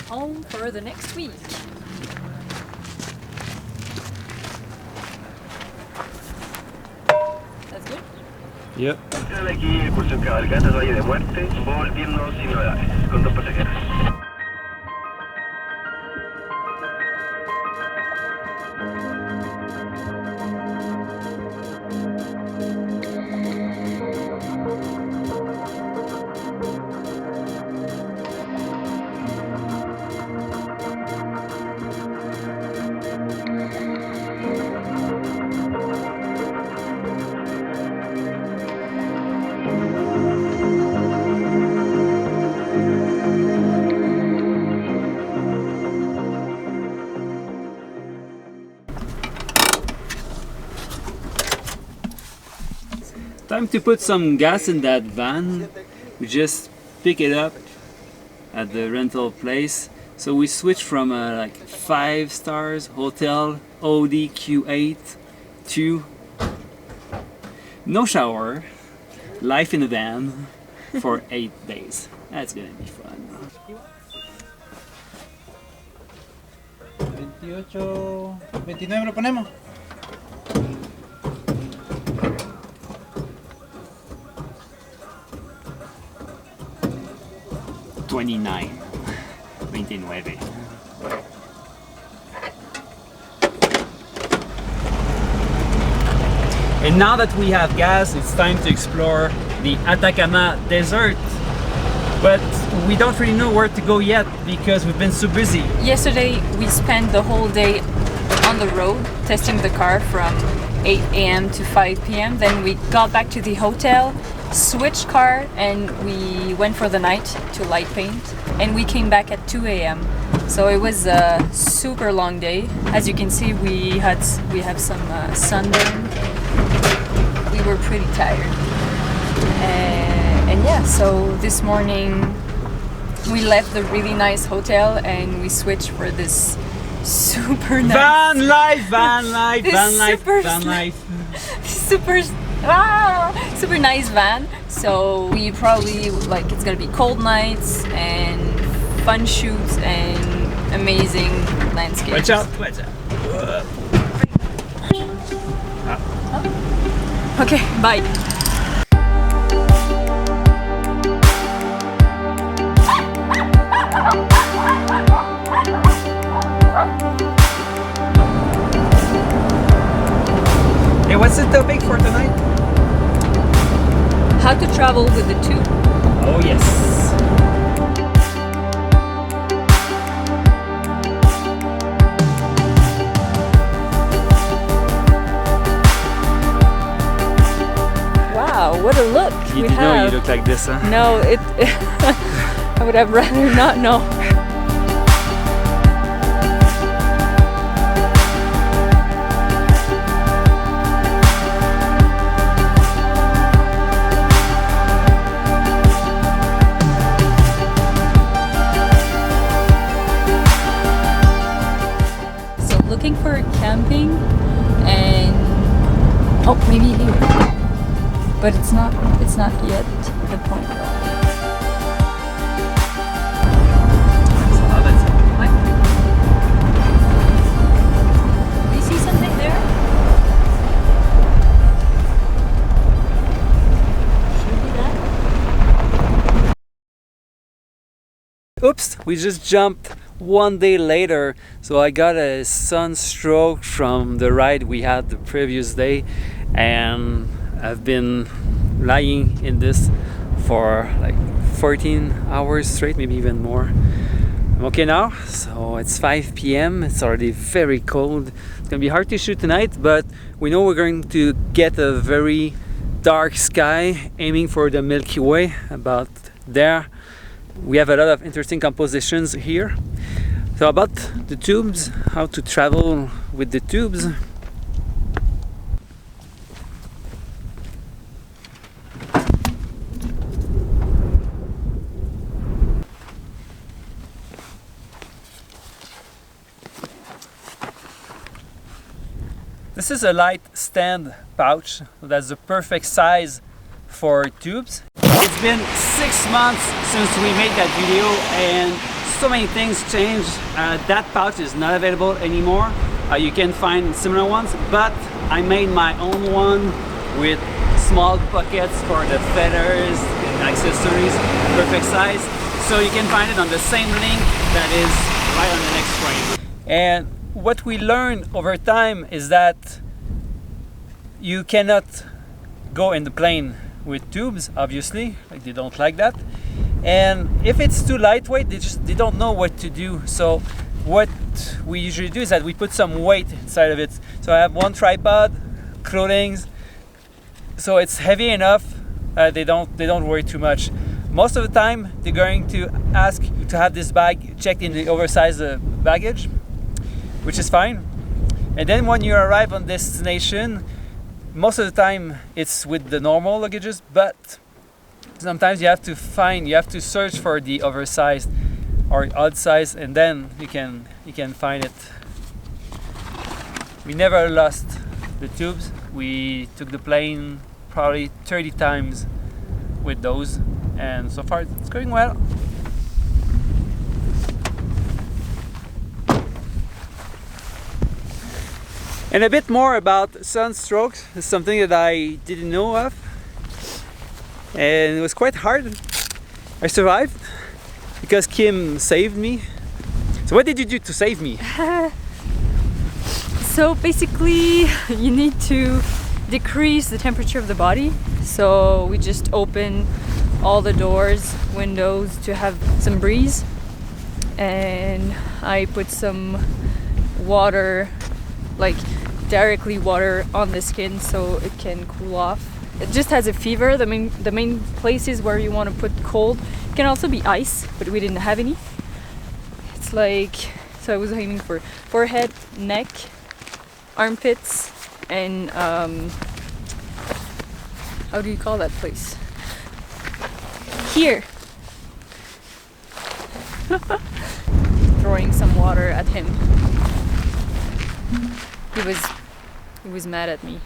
home for the next week. That's good? Yep. Aquí excursión cabalgata Valle de Muerte, volviendo sin novedades, con 2 pasajeros. Time to put some gas in that van. We just pick it up at the rental place. So we switched from a like 5 stars hotel Audi Q8 to no shower, life in a van for 8 days. That's gonna be fun. 28, 29 lo ponemos. $29. And now that we have gas, it's time to explore the Atacama desert. But we don't really know where to go yet because we've been so busy. Yesterday we spent the whole day on the road testing the car from 8 a.m. to 5 p.m. Then we got back to the hotel, switched car, and we went for the night to light paint, and we came back at 2 a.m. So it was a super long day. As you can see, we have some sunburn. We were pretty tired. And yeah, so this morning we left the really nice hotel and we switched for this super nice Van life, van life, This van life, super van life. super nice van. So we probably like it's gonna be cold nights and fun shoots and amazing landscapes. Watch out, watch out. Okay, bye. Hey, what's the topic for tonight? How to travel with the tube. Oh yes. Wow, what a look You we didn't know you have. look like this, huh? No, I would have rather not know. So looking for camping and oh, maybe here. But it's not yet the point. What? Do you see something there? Should be that. Oops, we just jumped one day later, so I got a sunstroke from the ride we had the previous day, and I've been lying in this for like 14 hours straight, maybe even more. I'm okay now, so it's 5 p.m. It's already very cold. It's gonna be hard to shoot tonight, but we know we're going to get a very dark sky, aiming for the Milky Way about there. We have a lot of interesting compositions here. So about the tubes, how to travel with the tubes. This is a light stand pouch, so that's the perfect size for tubes. It's been 6 months since we made that video, and so many things changed. That pouch is not available anymore. You can find similar ones, but I made my own one with small pockets for the feathers and accessories, perfect size. So you can find it on the same link that is right on the next frame. And what we learned over time is that you cannot go in the plane with tubes, obviously, like they don't like that. And if it's too lightweight, they don't know what to do. So what we usually do is that we put some weight inside of it. So I have one tripod, clothing, so it's heavy enough. They don't worry too much. Most of the time, they're going to ask to have this bag checked in the oversized baggage, which is fine. And then when you arrive on destination, most of the time it's with the normal luggages, but sometimes you have to search for the oversized or odd size, and then you can find it. We never lost the tubes. We took the plane probably 30 times with those, and so far it's going well. And a bit more about sunstroke, is something that I didn't know of, and it was quite hard. I survived because Kim saved me. So what did you do to save me? So basically you need to decrease the temperature of the body. So we just open all the doors, windows to have some breeze, and I put some water, like directly water on the skin so it can cool off. It just has a fever. The main places where you want to put cold can also be ice, but we didn't have any. It's like, so I was aiming for forehead, neck, armpits, and how do you call that place? Here. Throwing some water at him. He was mad at me.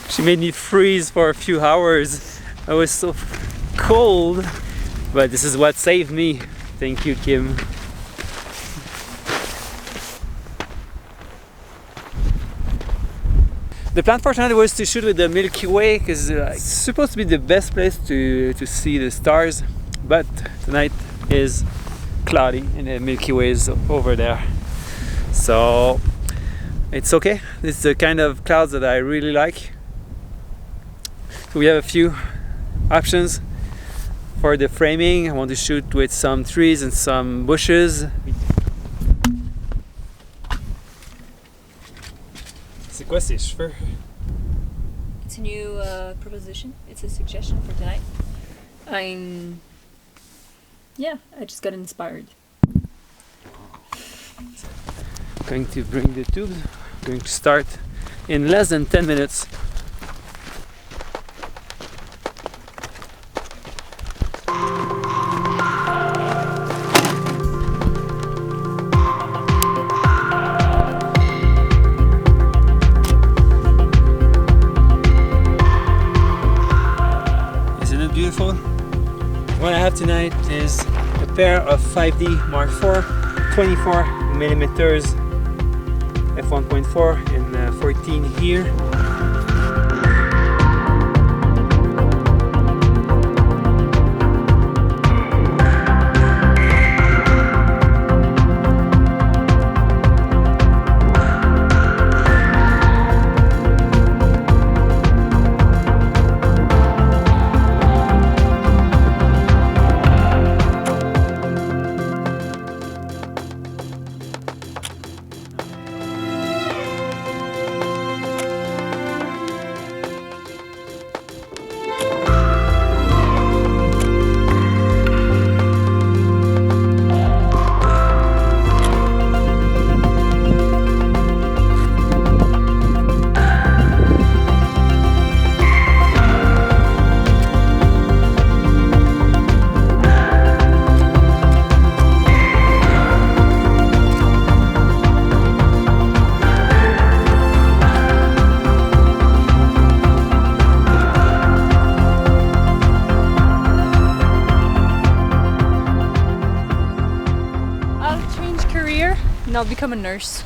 She made me freeze for a few hours. I was so cold, but this is what saved me. Thank you, Kim. The plan for tonight was to shoot with the Milky Way, because it's supposed to be the best place to see the stars, but tonight is cloudy and the Milky Way is over there. So it's okay. It's the kind of clouds that I really like. So we have a few options for the framing. I want to shoot with some trees and some bushes. C'est quoi ces cheveux? It's a new proposition. It's a suggestion for tonight. I just got inspired. Going to bring the tubes. Going to start in less than 10 minutes. Isn't it beautiful? What I have tonight is a pair of 5D Mark IV 24mm f1.4 and 14 here. here and I'll become a nurse.